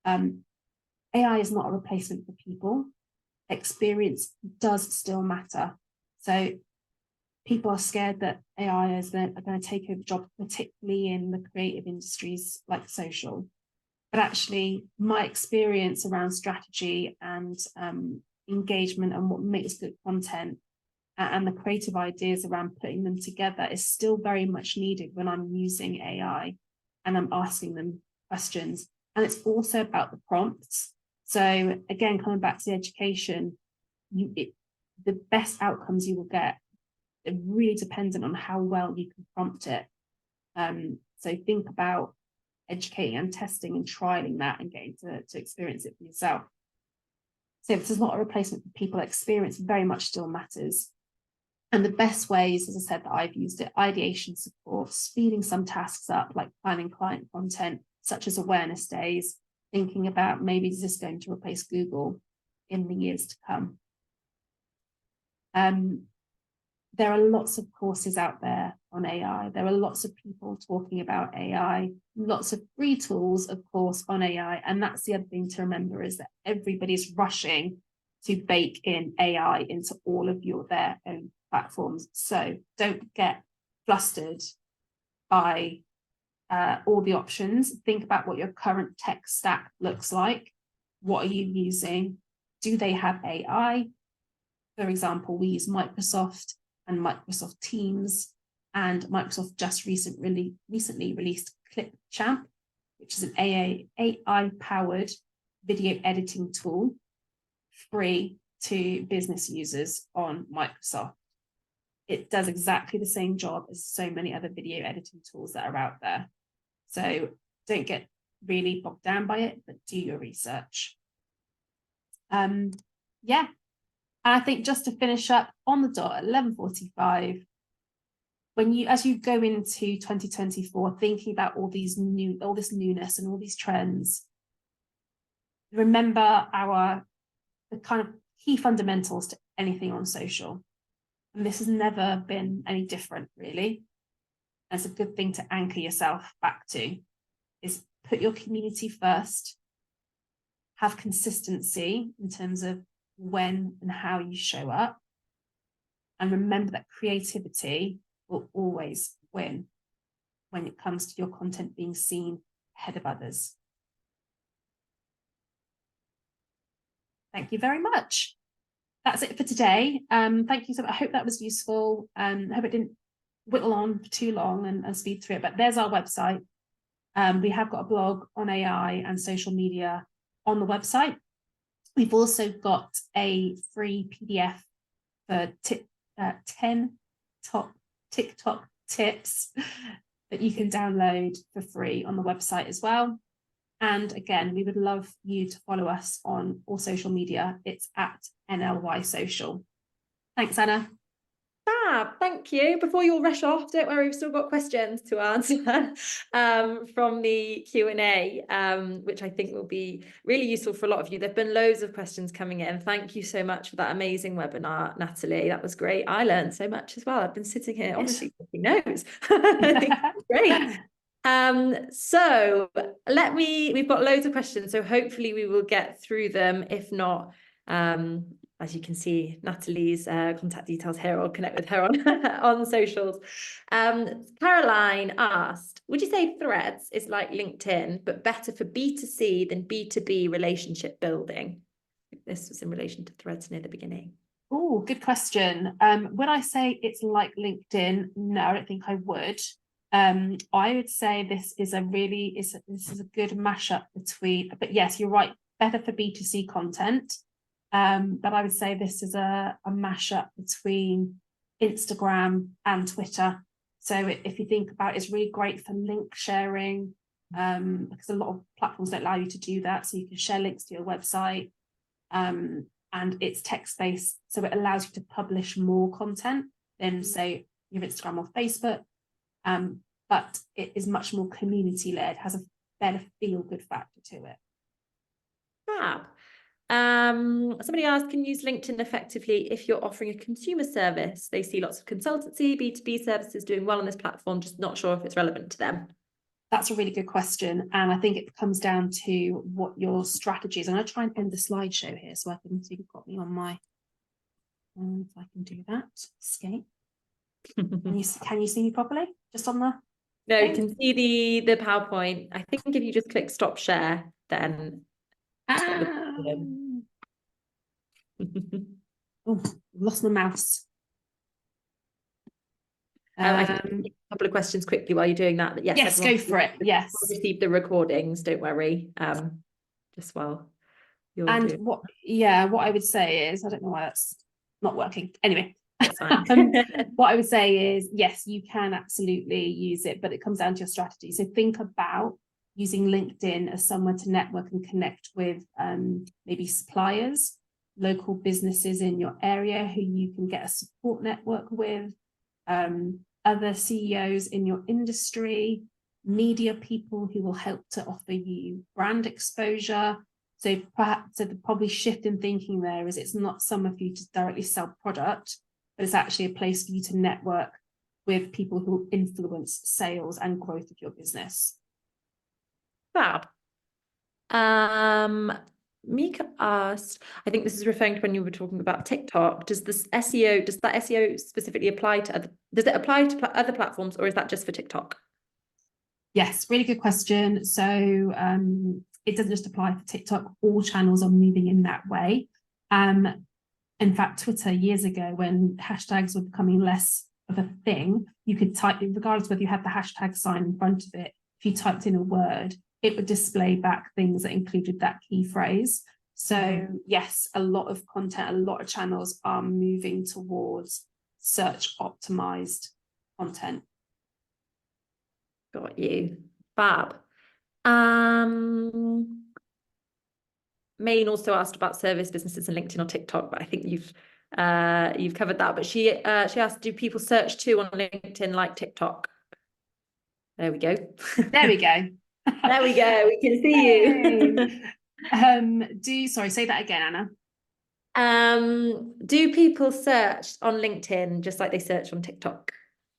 AI is not a replacement for people. Experience does still matter. So people are scared that AI is going to take over jobs, particularly in the creative industries like social. But actually, my experience around strategy and engagement and what makes good content and the creative ideas around putting them together is still very much needed when I'm using AI and I'm asking them questions. And it's also about the prompts. So again, coming back to the education, the best outcomes you will get are really dependent on how well you can prompt it. So think about educating and testing and trialing that and getting to experience it for yourself. So this is not a replacement for people. Experience very much still matters. And the best ways, as I said, that I've used it, ideation support, speeding some tasks up, like planning client content, such as awareness days, thinking about maybe is this going to replace Google in the years to come. There are lots of courses out there on AI. There are lots of people talking about AI, lots of free tools, of course, on AI. And that's the other thing to remember is that everybody's rushing to bake in AI into all of their own platforms. So don't get flustered by all the options. Think about what your current tech stack looks like. What are you using? Do they have AI? For example, we use Microsoft and Microsoft Teams, and Microsoft just recently released Clipchamp, which is an AI-powered video editing tool, free to business users on Microsoft. It does exactly the same job as so many other video editing tools that are out there. So don't get really bogged down by it, but do your research. Yeah, And I think just to finish up on the dot at 11:45, as you go into 2024, thinking about all this newness and all these trends, remember the kind of key fundamentals to anything on social. And this has never been any different, really. And it's a good thing to anchor yourself back to, is put your community first, have consistency in terms of when and how you show up, and remember that creativity will always win when it comes to your content being seen ahead of others. Thank you very much. That's it for today. Thank you so much. I hope that was useful. I hope it didn't whittle on for too long and speed through it, but there's our website. We have got a blog on AI and social media on the website. We've also got a free PDF for 10 top TikTok tips that you can download for free on the website as well. And again, we would love you to follow us on all social media. It's at NLY Social. Thanks, Anna. Thank you. Before you all rush off, don't worry, we've still got questions to answer from the Q&A, which I think will be really useful for a lot of you. There have been loads of questions coming in. Thank you so much for that amazing webinar, Natalie. That was great. I learned so much as well. I've been sitting here, honestly, taking notes. I think it's great. So we've got loads of questions, so hopefully we will get through them. If not, as you can see, Natalie's contact details here, I'll connect with her on socials. Caroline asked, would you say Threads is like LinkedIn, but better for B2C than B2B relationship building? This was in relation to Threads near the beginning. Oh, good question. Would I say it's like LinkedIn? No, I don't think I would. I would say this is a good mashup between, but yes, you're right, better for B2C content. But I would say this is a mashup between Instagram and Twitter. So if you think about it, it's really great for link sharing, because a lot of platforms don't allow you to do that. So you can share links to your website, and it's text-based. So it allows you to publish more content than, say, your Instagram or Facebook. But it is much more community-led, has a better feel-good factor to it. Fab. Somebody asked, can you use LinkedIn effectively if you're offering a consumer service? They see lots of consultancy, B2B services doing well on this platform, just not sure if it's relevant to them. That's a really good question. And I think it comes down to what your strategy is. I'm going to try and end the slideshow here so I can see you've got me on my, if I can do that, escape. Can you see me properly? Just on the... No, you can see the PowerPoint. I think if you just click stop share, then... Oh, lost my mouse. I can take a couple of questions quickly while you're doing that. Yes, go for it. Yes. Receive the recordings, don't worry. Just while you're doing... what I would say is, I don't know why that's not working. Anyway, that's fine. What I would say is, yes, you can absolutely use it, but it comes down to your strategy. So think about using LinkedIn as somewhere to network and connect with maybe suppliers, local businesses in your area who you can get a support network with, other CEOs in your industry, media people who will help to offer you brand exposure. So perhaps the probably shift in thinking there is it's not somewhere for you to directly sell product, but it's actually a place for you to network with people who influence sales and growth of your business. Fab. Mika asked, I think this is referring to when you were talking about TikTok. Does that SEO specifically apply to does it apply to other platforms, or is that just for TikTok? Yes, really good question. So it doesn't just apply for TikTok. All channels are moving in that way. In fact, Twitter years ago, when hashtags were becoming less of a thing, you could type, regardless whether you had the hashtag sign in front of it, if you typed in a word, it would display back things that included that key phrase. So yes, a lot of content, a lot of channels are moving towards search optimized content. Got you. Fab. Maine also asked about service businesses and LinkedIn or TikTok, but I think you've You've covered that, but she asked, do people search too on LinkedIn like TikTok? There we go. There we go. There we go. We can see you. Sorry, say that again, Anna. Do people search on LinkedIn just like they search on TikTok?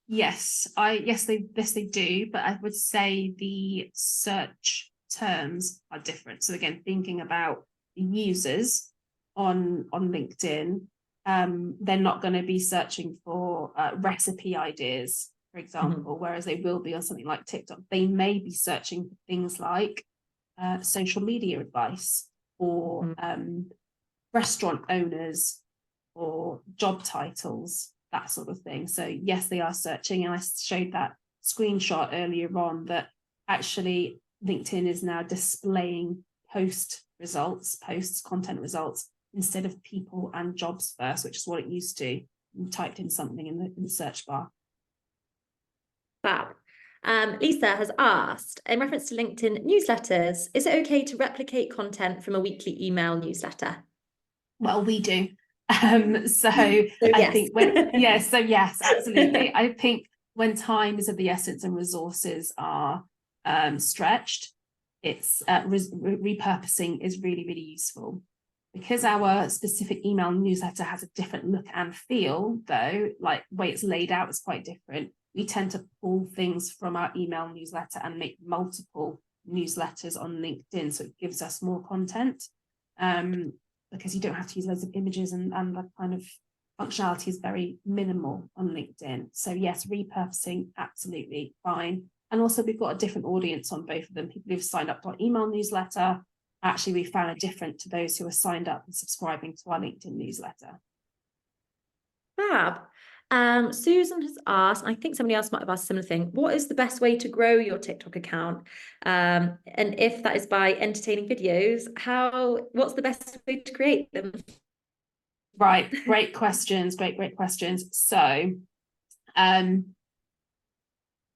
Yes, they do, but I would say the search terms are different. So again, thinking about the users on LinkedIn, they're not going to be searching for recipe ideas, for example, whereas they will be on something like TikTok. They may be searching for things like social media advice or restaurant owners or job titles, that sort of thing. So yes, they are searching, and I showed that screenshot earlier on that actually LinkedIn is now displaying posts, content results, instead of people and jobs first, which is what it used to. You typed in something in the search bar. Fab. Lisa has asked, in reference to LinkedIn newsletters, is it okay to replicate content from a weekly email newsletter? Well, we do. So yes. I think yes, absolutely. I think when time is of the essence and resources are stretched, it's repurposing is really, really useful. Because our specific email newsletter has a different look and feel, though, like the way it's laid out is quite different. We tend to pull things from our email newsletter and make multiple newsletters on LinkedIn, so it gives us more content. Because you don't have to use loads of images, and the kind of functionality is very minimal on LinkedIn. So yes, repurposing, absolutely fine. And also we've got a different audience on both of them. People who've signed up to our email newsletter, actually we found are different to those who are signed up and subscribing to our LinkedIn newsletter. Fab. Susan has asked, I think somebody else might have asked a similar thing, what is the best way to grow your TikTok account? And if that is by entertaining videos, what's the best way to create them? Right, great questions, great questions. So,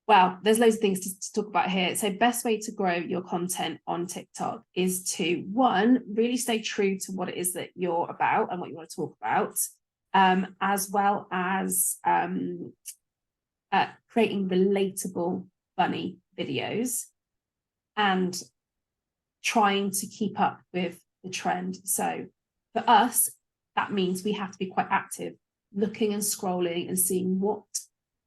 well, there's loads of things to talk about here. So best way to grow your content on TikTok is to, one, really stay true to what it is that you're about and what you want to talk about. As well as creating relatable, funny videos and trying to keep up with the trend. So for us, that means we have to be quite active, looking and scrolling and seeing what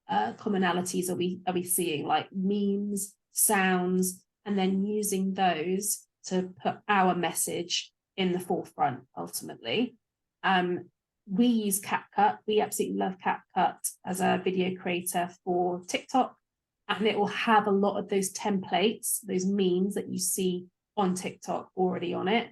commonalities are we seeing, like memes, sounds, and then using those to put our message in the forefront ultimately. We use CapCut. We absolutely love CapCut as a video creator for TikTok, and it will have a lot of those templates, those memes that you see on TikTok already on it.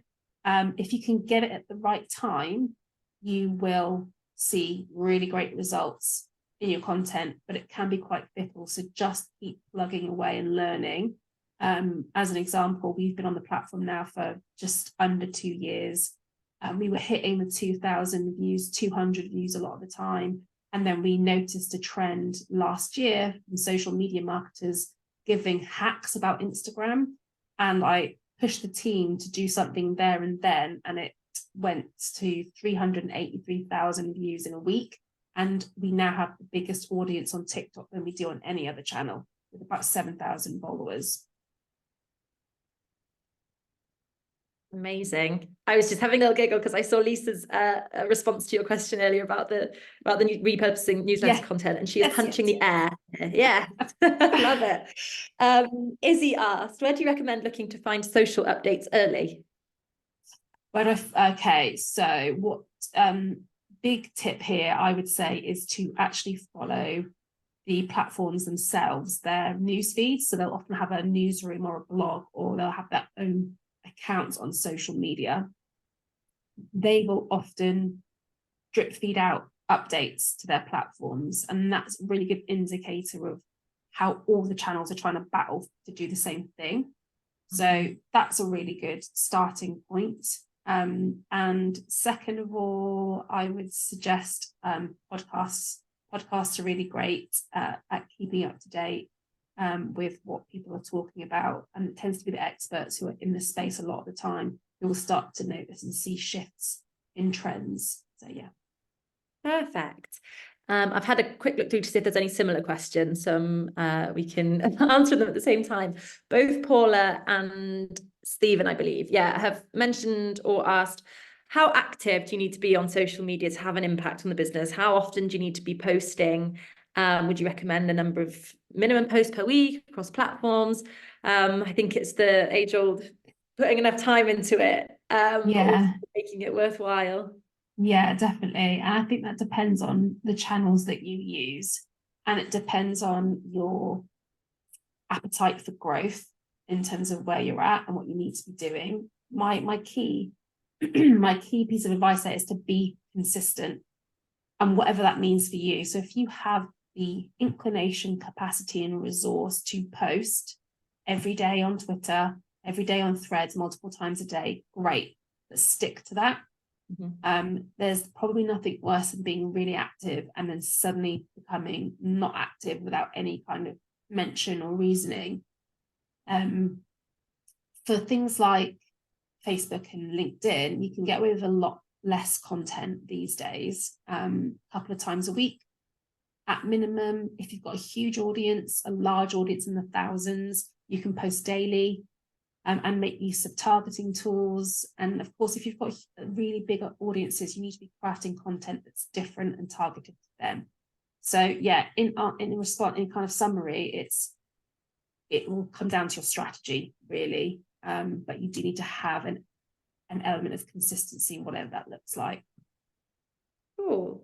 If you can get it at the right time, you will see really great results in your content, but it can be quite fickle. So just keep plugging away and learning. As an example, we've been on the platform now for just under 2 years. We were hitting the 2,000 views, 200 views a lot of the time. And then we noticed a trend last year from social media marketers giving hacks about Instagram. And I pushed the team to do something there and then, and it went to 383,000 views in a week. And we now have the biggest audience on TikTok than we do on any other channel, with about 7,000 followers. Amazing. I was just having a little giggle because I saw Lisa's response to your question earlier about the repurposing newsletter content, and she is punching the air. Yeah, love it. Izzy asked, where do you recommend looking to find social updates early? Okay, so what big tip here I would say is to actually follow the platforms themselves, their news feeds. So they'll often have a newsroom or a blog, or they'll have their own accounts on social media. They will often drip feed out updates to their platforms, and that's a really good indicator of how all the channels are trying to battle to do the same thing. So that's a really good starting point. And second of all, I would suggest podcasts. Podcasts are really great at keeping up to date with what people are talking about, and it tends to be the experts who are in the space a lot of the time who will start to notice and see shifts in trends. So yeah. Perfect. I've had a quick look through to see if there's any similar questions. We can answer them at the same time. Both Paula and Stephen, I believe, have mentioned or asked, how active do you need to be on social media to have an impact on the business? How often do you need to be posting? Would you recommend a number of minimum posts per week across platforms? I think it's the age-old putting enough time into it, Yeah. making it worthwhile. Yeah, definitely. And I think that depends on the channels that you use, and it depends on your appetite for growth in terms of where you're at and what you need to be doing. My key my key piece of advice there is to be consistent, and whatever that means for you. So if you have the inclination, capacity, and resource to post every day on Twitter, every day on Threads, multiple times a day, great. Let's stick to that. There's probably nothing worse than being really active and then suddenly becoming not active without any kind of mention or reasoning. For things like Facebook and LinkedIn, you can get away with a lot less content these days, a couple of times a week at minimum. If you've got a huge audience, a large audience in the thousands, you can post daily. And make use of targeting tools. And of course, if you've got really big audiences, you need to be crafting content that's different and targeted to them. So yeah, in response, in kind of summary, it will come down to your strategy, really. But you do need to have an element of consistency, whatever that looks like. Cool.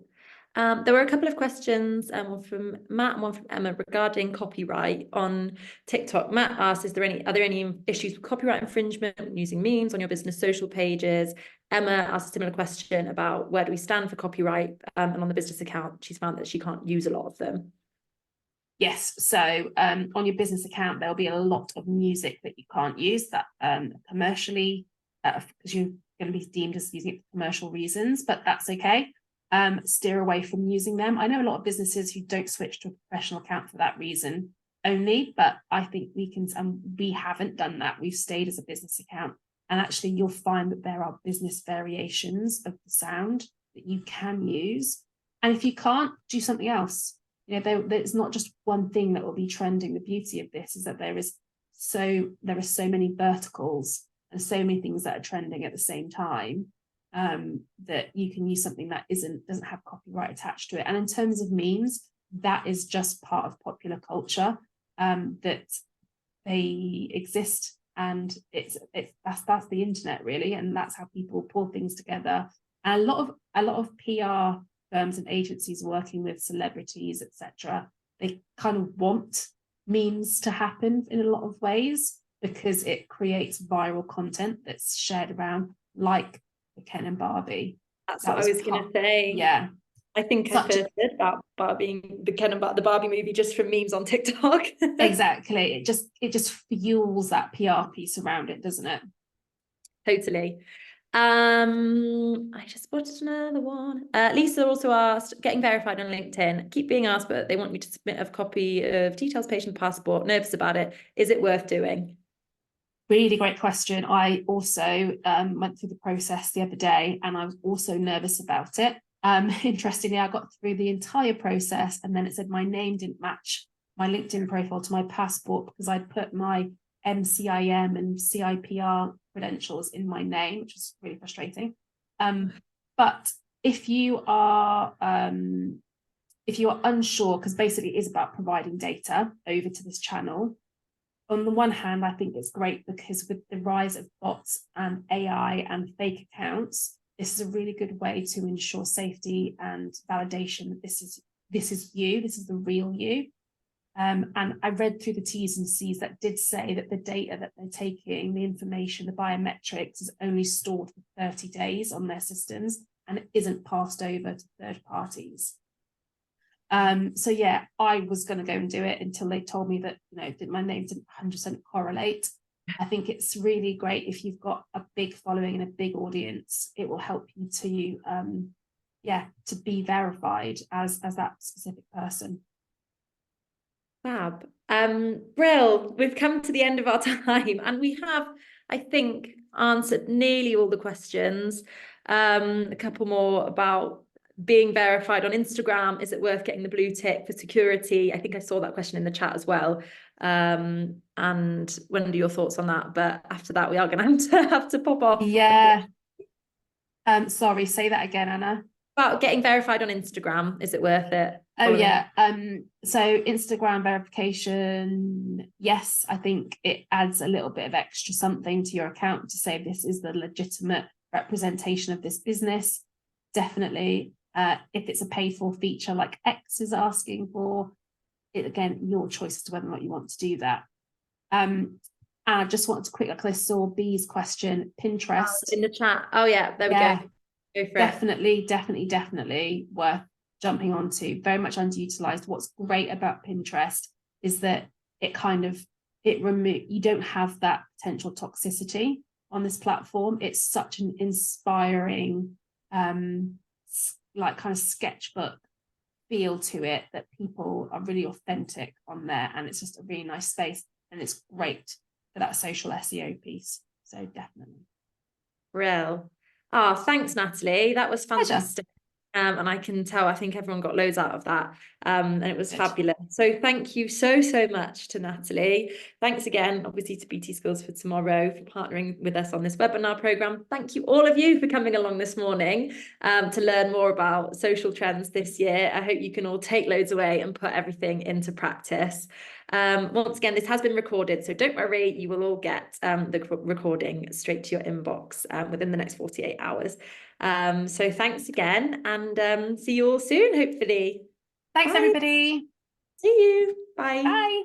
There were a couple of questions, one from Matt and one from Emma regarding copyright on TikTok. Matt asked, are there any issues with copyright infringement when using memes on your business social pages? Emma asked a similar question about where do we stand for copyright, and on the business account, she's found that she can't use a lot of them. Yes, so on your business account, there'll be a lot of music that you can't use that commercially, because you're going to be deemed as using it for commercial reasons, but that's okay. Steer away from using them. I know a lot of businesses who don't switch to a professional account for that reason only, but I think we can, and we haven't done that. We've stayed as a business account, and actually you'll find that there are business variations of the sound that you can use. And if you can't, do something else. You know, there's not just one thing that will be trending. The beauty of this is that there are so many verticals and so many things that are trending at the same time, that you can use something that doesn't have copyright attached to it. And in terms of memes, that is just part of popular culture, that they exist, and that's the internet, really, and that's how people pull things together. And a lot of PR firms and agencies working with celebrities, etc., they kind of want memes to happen in a lot of ways because it creates viral content that's shared around, like the Ken and Barbie. That's what I was going to say. Yeah, I think I first heard about the Barbie movie just from memes on TikTok. Exactly. It just fuels that PR piece around it, doesn't it? Totally. I just spotted another one. Lisa also asked, getting verified on LinkedIn. Keep being asked, but they want me to submit a copy of details, patient passport. Nervous about it. Is it worth doing? Really great question. I also went through the process the other day, and I was also nervous about it. Interestingly, I got through the entire process, and then it said my name didn't match my LinkedIn profile to my passport because I'd put my MCIM and CIPR credentials in my name, which was really frustrating. But if you are unsure, because basically it is about providing data over to this channel, on the one hand, I think it's great because with the rise of bots and AI and fake accounts, this is a really good way to ensure safety and validation that this is you, this is the real you. And I read through the T's and C's that did say that the data that they're taking, the information, the biometrics, is only stored for 30 days on their systems, and it isn't passed over to third parties. So yeah, I was going to go and do it until they told me that, that my name didn't 100% correlate. I think it's really great if you've got a big following and a big audience. It will help you to be verified as that specific person. Fab. Brill, we've come to the end of our time, and we have, I think, answered nearly all the questions. A couple more about being verified on Instagram? Is it worth getting the blue tick for security? I think I saw that question in the chat as well. And what are your thoughts on that? But after that, we are going to have to pop off. Yeah. Sorry, say that again, Anna. About getting verified on Instagram, is it worth it? Oh yeah. So Instagram verification, yes, I think it adds a little bit of extra something to your account to say this is the legitimate representation of this business. Definitely. If it's a paid for feature like X is asking for, it again, your choice as to whether or not you want to do that. And I just wanted to quickly, I saw B's question, Pinterest. In the chat. Oh yeah, there we go. Go for it. Definitely worth jumping onto. Very much underutilized. What's great about Pinterest is that you don't have that potential toxicity on this platform. It's such an inspiring, like kind of sketchbook feel to it, that people are really authentic on there, and it's just a really nice space, and it's great for that social SEO piece. So definitely. Real. Oh, thanks, Natalie. That was fantastic. Pleasure. And I can tell, I think everyone got loads out of that. And it was fabulous. So thank you so much to Natalie. Thanks again, obviously, to BT Skills for Tomorrow for partnering with us on this webinar program. Thank you all of you for coming along this morning to learn more about social trends this year. I hope you can all take loads away and put everything into practice. Once again, this has been recorded, so don't worry, you will all get the recording straight to your inbox within the next 48 hours. So thanks again, and see you all soon, hopefully. Thanks, Bye. everybody. See you. Bye. Bye.